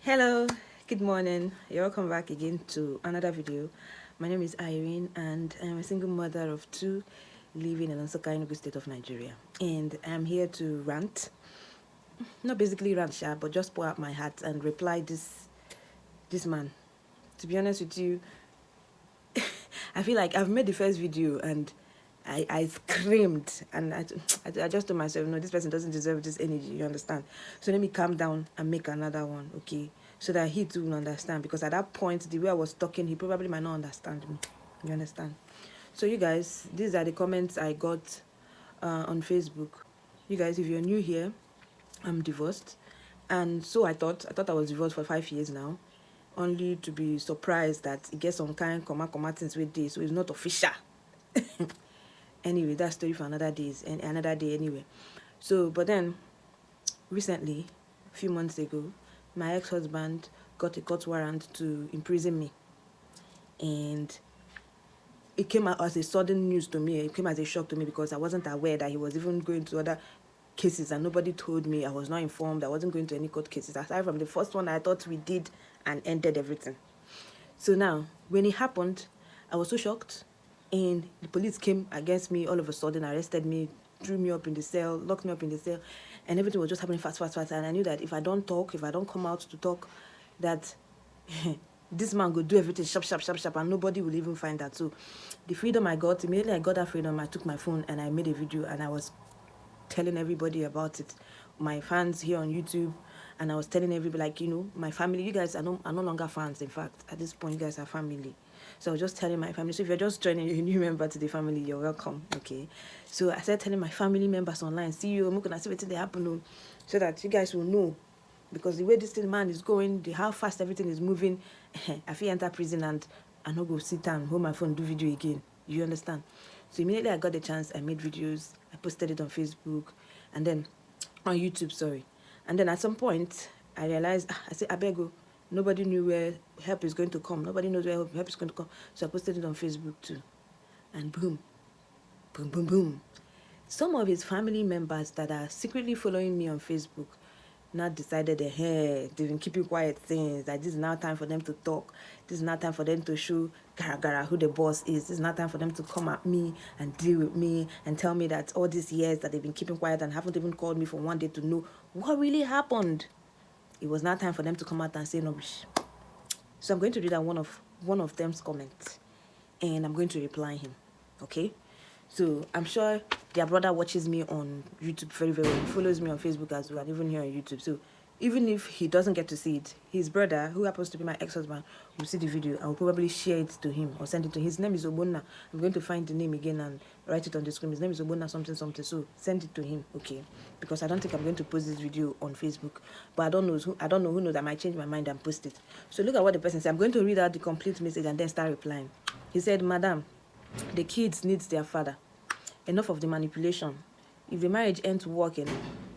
Hello, good morning. You're welcome back again to another video. My name is Irene and I'm a single mother of two living in Nsukka, Enugu state of Nigeria. And I'm here to rant, not basically rant, but just pour out my heart and reply this man. To be honest with you, I feel like I've made the first video and I screamed and I just told myself, no, this person doesn't deserve this energy, you understand? So let me calm down and make another one, okay? So that he too will understand, because at that point, the way I was talking, he probably might not understand me, you understand? So you guys, these are the comments I got on Facebook. You guys, if you're new here, I'm divorced. And so I thought I was divorced for 5 years now, only to be surprised that it gets some kind comma things with this, so it's not official. Anyway, that's story for another day anyway. So, but then recently, a few months ago, my ex-husband got a court warrant to imprison me, and it came out as a sudden news to me. It came as a shock to me because I wasn't aware that he was even going to other cases, and nobody told me. I was not informed. I wasn't going to any court cases aside from the first one I thought we did and ended everything. So now, when it happened, I was so shocked. And the police came against me all of a sudden, arrested me, threw me up in the cell, locked me up in the cell, and everything was just happening fast. And I knew that if I don't talk, if I don't come out to talk, that this man could do everything sharp, and nobody will even find that. So the freedom I got, immediately I got that freedom, I took my phone and I made a video and I was telling everybody about it. My fans here on YouTube, and I was telling everybody, like, you know, my family, you guys are no longer fans. In fact, at this point, you guys are family. So I was just telling my family. So if you're just joining, you're a new member to the family, you're welcome, okay? So I started telling my family members online, see you, I'm going to see what they happen, so that you guys will know. Because the way this man is going, how fast everything is moving, I feel enter prison and I no go sit down, hold my phone, do video again. You understand? So immediately I got the chance, I made videos, I posted it on Facebook, and then on YouTube, sorry. And then at some point, I realized, I said, I beg you, nobody knew where help is going to come. Nobody knows where help is going to come. So I posted it on Facebook too. And boom, boom, boom, boom. Some of his family members that are secretly following me on Facebook now decided that, hey, they've been keeping quiet things, that this is now time for them to talk. This is now time for them to show gara who the boss is. This is now time for them to come at me and deal with me and tell me that all these years that they've been keeping quiet and haven't even called me for one day to know what really happened. It was now time for them to come out and say no. So I'm going to read out one of them's comments, and I'm going to reply him, okay? So I'm sure their brother watches me on YouTube very well. He follows me on Facebook as well, and even here on YouTube. So even if he doesn't get to see it, his brother, who happens to be my ex-husband, will see the video and will probably share it to him or send it to him. His name is Obonna. I'm going to find the name again and write it on the screen. His name is Obonna something. So send it to him, okay? Because I don't think I'm going to post this video on Facebook. But I don't know who knows. I might change my mind and post it. So look at what the person said. I'm going to read out the complete message and then start replying. He said, Madam, the kids need their father. Enough of the manipulation. If the marriage ain't working,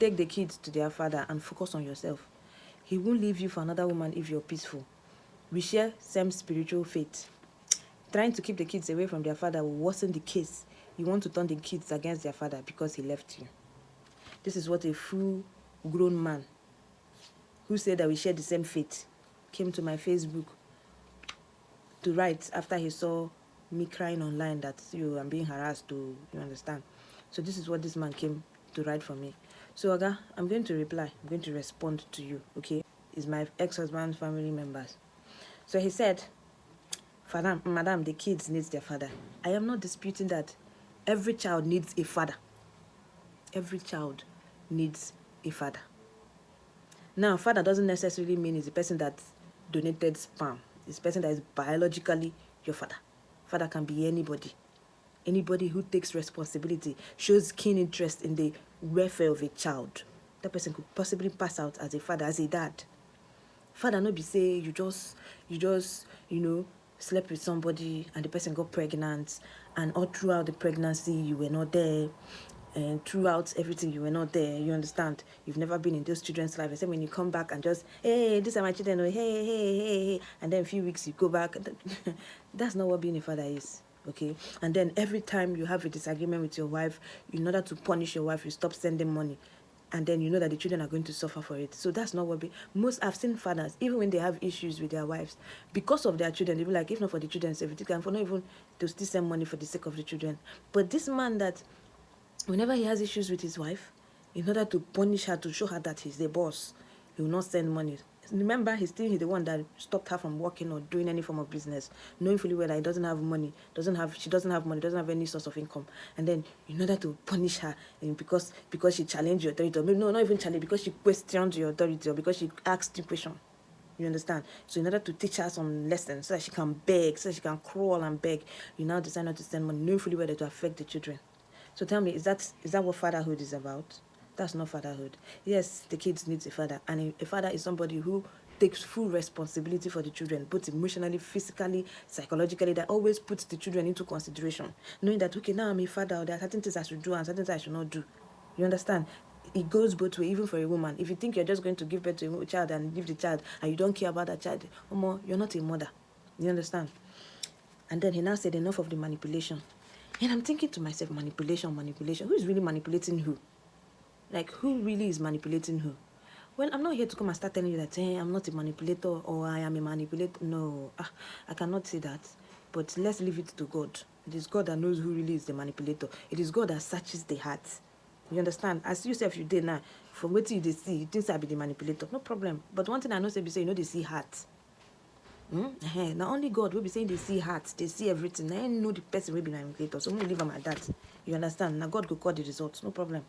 take the kids to their father and focus on yourself. He won't leave you for another woman if you're peaceful. We share same spiritual faith. Trying to keep the kids away from their father will worsen the case. You want to turn the kids against their father because he left you. This is what a full-grown man who said that we share the same faith came to my Facebook to write after he saw me crying online that I'm being harassed, you understand. So this is what this man came to write for me. So Aga, I'm going to reply. I'm going to respond to you, okay? It's my ex-husband's family members. So he said, Madam, the kids need their father. I am not disputing that. Every child needs a father. Every child needs a father. Now, father doesn't necessarily mean it's the person that donated sperm. It's the person that is biologically your father. Father can be anybody. Anybody who takes responsibility, shows keen interest in the welfare of a child. That person could possibly pass out as a father, as a dad. Father no be say you just, slept with somebody and the person got pregnant, and all throughout the pregnancy you were not there, and throughout everything you were not there. You understand? You've never been in those children's life. Except when you come back and just, hey, these are my children, oh, hey, and then a few weeks you go back. That's not what being a father is, okay? And then every time you have a disagreement with your wife, in order to punish your wife, you stop sending money. and then you know that the children are going to suffer for it. So that's not what most I've seen fathers, even when they have issues with their wives, because of their children, they'll be like, if not for the children's safety, can for not even to still send money for the sake of the children. But this man that whenever he has issues with his wife, in order to punish her, to show her that he's the boss, he will not send money. Remember, he's the one that stopped her from working or doing any form of business, knowing fully well that he doesn't have money, she doesn't have money, doesn't have any source of income. And then, in order to punish her, and because she challenged your authority, or maybe no, not even challenge, because she questioned your authority, or because she asked you question. You understand? So in order to teach her some lessons, so that she can beg, so that she can crawl and beg, you now decide not to send money, knowing fully well that to affect the children. So tell me, is that what fatherhood is about? That's not fatherhood. Yes, the kids need a father, and a father is somebody who takes full responsibility for the children, both emotionally, physically, psychologically, that always puts the children into consideration, knowing that, okay, now I'm a father, there are certain things I should do and certain things I should not do. You understand? It goes both ways, even for a woman. If you think you're just going to give birth to a child and leave the child, and you don't care about that child, you're not a mother. You understand? And then he now said, enough of the manipulation. And I'm thinking to myself, manipulation. Who is really manipulating who? Like, who really is manipulating who? Well, I'm not here to come and start telling you that, hey, I'm not a manipulator or I am a manipulator. No, I cannot say that. But let's leave it to God. It is God that knows who really is the manipulator. It is God that searches the heart. You understand? As you say, if you did now, from what you see, you think I be the manipulator. No problem. But one thing I know, say, they see heart. Now only God will be saying they see hearts, they see everything. I know the person will be manipulator, so I'm gonna leave them at that. You understand? Now God will call the results, no problem.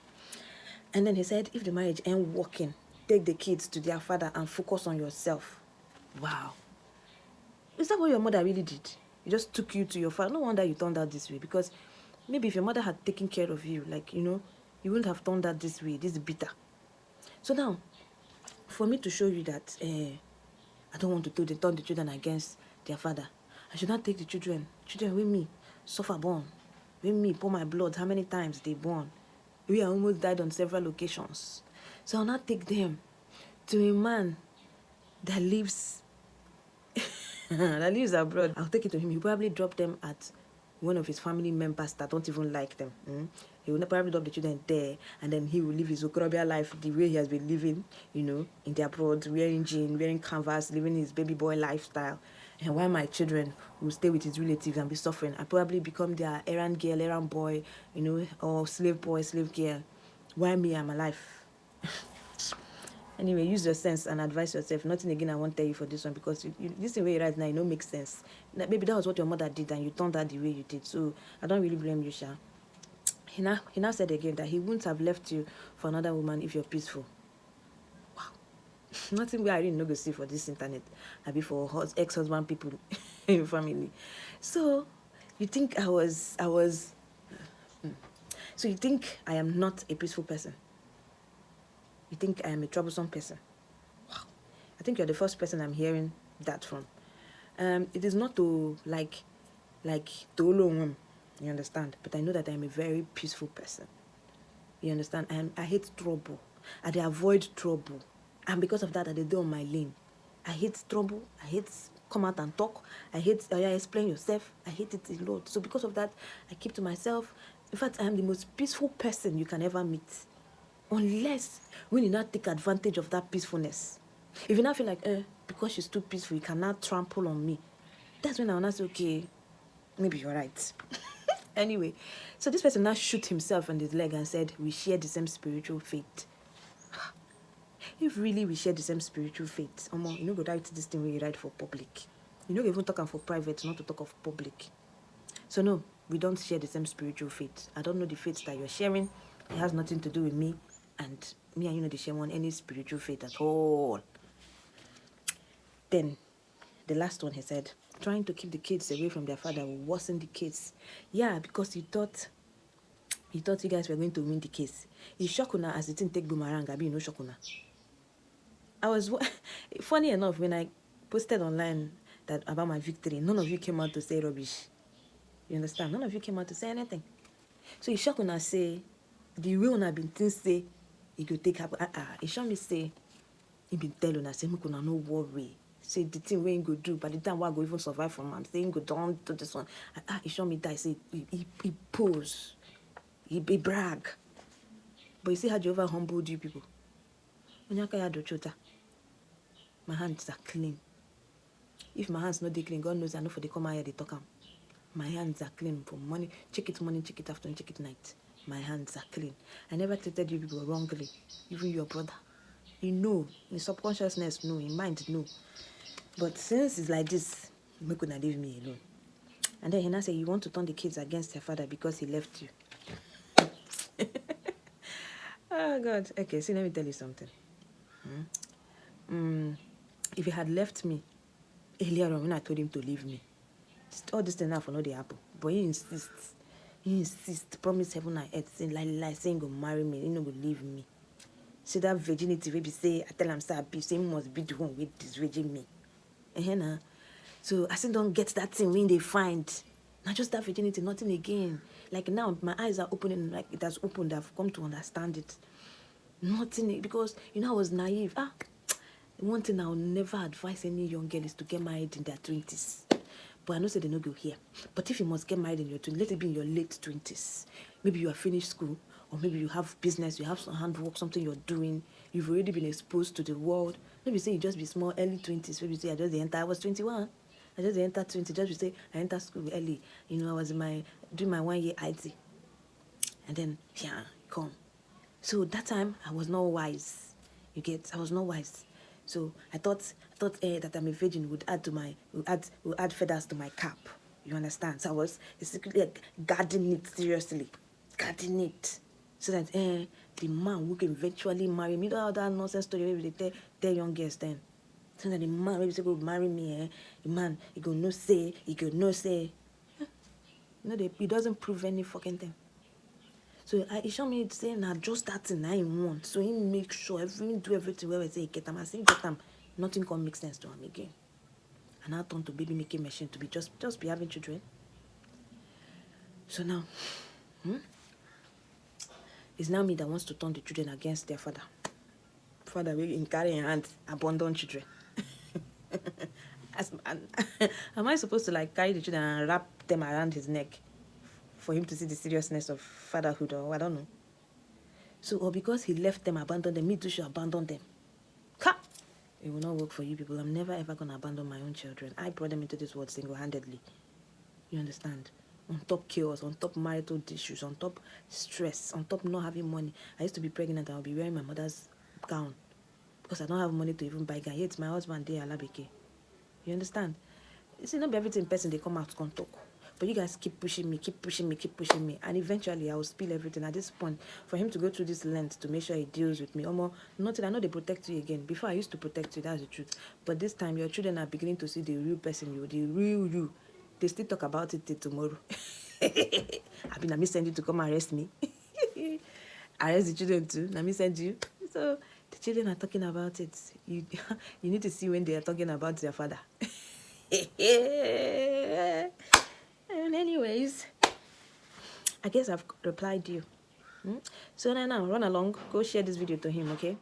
And then he said, if the marriage ain't working, take the kids to their father and focus on yourself. Wow. Is that what your mother really did? It just took you to your father. No wonder you turned out this way, because maybe if your mother had taken care of you, like, you wouldn't have turned out this way. This is bitter. So now, for me to show you that I don't want to turn the children against their father, I should not take the children with me, suffer born, with me, pour my blood, how many times they born. We almost died on several occasions. So I'll not take them to a man that lives abroad. I'll take it to him. He'll probably drop them at one of his family members that don't even like them. He will probably drop the children there, and then he will live his Okorobia life the way he has been living, in the abroad, wearing jeans, wearing canvas, living his baby boy lifestyle. And while my children will stay with his relatives and be suffering, I probably become their errand girl, errand boy, or slave boy, slave girl. While me, I'm alive. Anyway, use your sense and advise yourself. Nothing again I won't tell you for this one, because this way right now, makes sense. Maybe that was what your mother did and you turned out the way you did. So I don't really blame you, Sha. He now said again that he wouldn't have left you for another woman if you're peaceful. Wow. Nothing where Irene no go see for this internet. I be for ex-husband people in family. So you think I was so you think I am not a peaceful person? You think I am a troublesome person? Wow. I think you're the first person I'm hearing that from. It is not to like to you understand? But I know that I'm a very peaceful person. You understand? I hate trouble. I avoid trouble. And because of that, I do on my lane. I hate trouble. I hate come out and talk. I hate explain yourself. I hate it a lot. So because of that, I keep to myself. In fact, I am the most peaceful person you can ever meet. Unless when you not take advantage of that peacefulness. If you not feel like, because she's too peaceful, you cannot trample on me. That's when I will not say, okay, maybe you're right. Anyway, so this person now shoot himself on his leg and said, we share the same spiritual faith. If really we share the same spiritual faith, you go write this thing where you write for public. You know, even talking for private, not to talk of public. So no, we don't share the same spiritual faith. I don't know the faith that you're sharing. It has nothing to do with me. And me and you know, they share any spiritual faith at all. Then, the last one, he said, trying to keep the kids away from their father will worsen the case. Yeah, because he thought you guys were going to win the case. He shocked una as the thing take boomerang. I be no shock una. I was funny enough when I posted online that about my victory. None of you came out to say rubbish. You understand? None of you came out to say anything. So he shocked una say the way una been think say he could take happen. He show me say he been tell una say make una no worry. Say the thing we ain't go do, by the time I go even survive from him, say ain't go down to this one. He show me that. Say he pose, he brag. But you see how Jehovah humbled you people. My hands are clean. If my hands not dey clean, God knows I know for the come here they talk am. My hands are clean from morning, check it morning, check it afternoon, check it night. My hands are clean. I never treated you people wrongly, even your brother. You know, in subconsciousness, no, in mind, no. But since it's like this, make una leave me alone. And then he now say, you want to turn the kids against their father because he left you. Oh, God. Okay, see, let me tell you something. If he had left me earlier on when I told him to leave me, all this thing now for no dey happen. But he insists. Promise heaven and earth, saying go marry me, he no go leave me. See that virginity, baby, say, I tell him, say, he must be the one with this virgin me. Nah. So I still don't get that thing when they find. Not just that virginity, nothing again. Like now, my eyes are opening, like it has opened, I've come to understand it. Nothing, because, I was naive. One thing I will never advise any young girl is to get married in their 20s. But I know say they no go here. But if you must get married in your 20s, let it be in your late 20s. Maybe you are finished school, or maybe you have business, you have some handwork, something you're doing, you've already been exposed to the world. Maybe say you just be small, early 20s. Maybe say I was 21. I just enter 20. Just say I enter school early. I was doing my 1 year IT. And then, come. So that time, I was not wise. I was not wise. So I thought that I'm a virgin would add feathers to my cap. You understand? So I was basically like guarding it seriously. Guarding it. So that the man who can eventually marry me, you know how that nonsense story they tell young girls then. So that the man maybe say go marry me, the man, he go no say. He doesn't prove any fucking thing. So he showed me saying now just that thing I want. So he make sure do everything where I say get them. I say get them, nothing can make sense to him again. And I turned to baby making machine to be just be having children. So now, it's now me that wants to turn the children against their father. Father will in carrying hand abandon children. Am I supposed to like carry the children and wrap them around his neck for him to see the seriousness of fatherhood, or I don't know? So, or because he left them, abandoned them, me too should abandon them. Ha! It will not work for you people. I'm never ever going to abandon my own children. I brought them into this world single-handedly. You understand? On top chaos, on top marital issues, on top stress, on top not having money. I used to be pregnant and I'll be wearing my mother's gown because I don't have money to even buy gown. Yet my husband there, Alabeke. You understand? You see, not everything person they come out to talk. But you guys keep pushing me. And eventually I will spill everything. At this point, for him to go through this length to make sure he deals with me. Nothing, I know they protect you again. Before I used to protect you, that's the truth. But this time, your children are beginning to see the real person you, the real you. They still talk about it till tomorrow. Let me send you to come arrest me. Arrest the children too. Let me send you. So the children are talking about it. You need to see when they are talking about their father. And anyways, I guess I've replied you. So now run along, go share this video to him, okay?